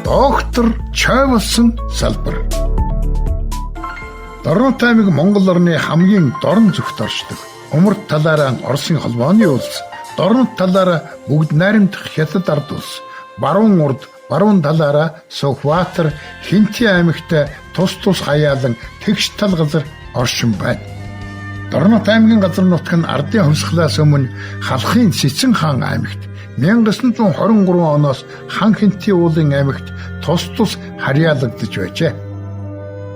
Доктор Чойволсон салбар. Дорнот аймаг Монгол орны хамгийн дорн зүгт оршдог. Умард талаараа Оросын холбооны улс, дорнот талаараа бүгд найрамдах Хятад ард улс, баруун урд, баруун талаараа Сүхбаатар, Хинти аймагт тус хаяалан тэгш тал газар оршин байна. Дорнот аймгийн газар нутг нь ардын хувьсгалаас өмнө халахын Цэцэн хаан аймагт 1923 оноос хан Хинти уулын аймагт тус харьяалагдж байжээ.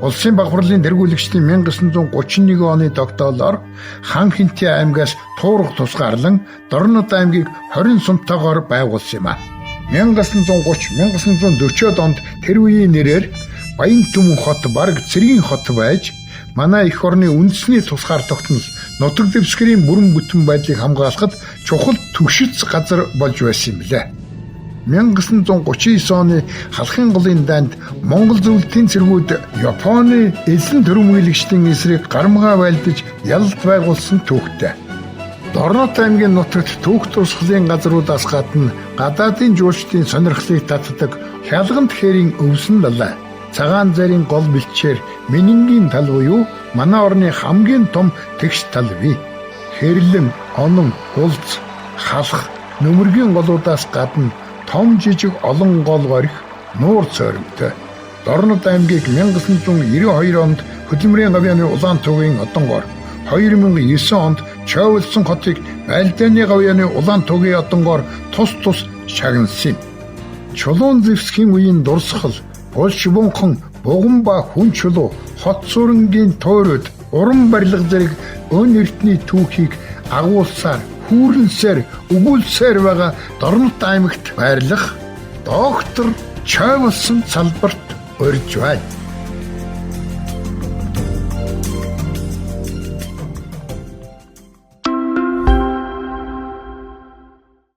Улсын баг хурлын тэргүүлэгчдийн 1931 оны тогтоолоор хан Хинти аймгаас туурах тусгаарлан Дорнот аймгийг 20 сумтайгаар байгуулсан юм а. 1930-1940 онд тэр үеийн нэрээр Баян Түмэн хот бараг цэргийн хот байж манай эх орны үндэсний тусгаар тогтнол нутаг дэвсгэрийн бүрэн бүтэн байдлыг хамгаалахад чухал түгшиц газар болж байсан юм лээ. 1939 оны халахын голын дайнд Монгол зөвлөлтийн цэргүүд Японы эзэн төрөмгийлэгчдийн эсрэг гармгаа байлдаж ялалт байгуулсан түүхтэй. Дорнот аймгийн нутагт түүх тусгалын газруудаас гадна гадаадын жуулчдын сонирхлыг татдаг хялгант хэрийн өвсөн далай, цагаан зарийн гол бэлчээр Менингийн тал буюу манай орны хамгийн том тэгш тал бий. Хэрлэн, онон, улц, халах, нөмөргийн голуудаас гадна том жижиг олон гол горих нуур цойромтой. Дорнот аймгийг 1992 онд хөдөлмөрийн гавьяаны улаан тугийн одон гор, 2009 онд Чойволсон хотыг байлдааны гавьяаны улаан тугийн одон гор тус шагнасан. Чулуун зэвсгийн үеийн дурсгал, Болшибунхан, буган ба хүн чулуу, хот сурангийн туурууд, уран барилга зэрэг өн эрдний түүхийг агуулсаар, хүүрнсээр, өгүүлсээр байгаа Дорнот аймагт байрлах доктор Чойволсон салбарт урьж байна.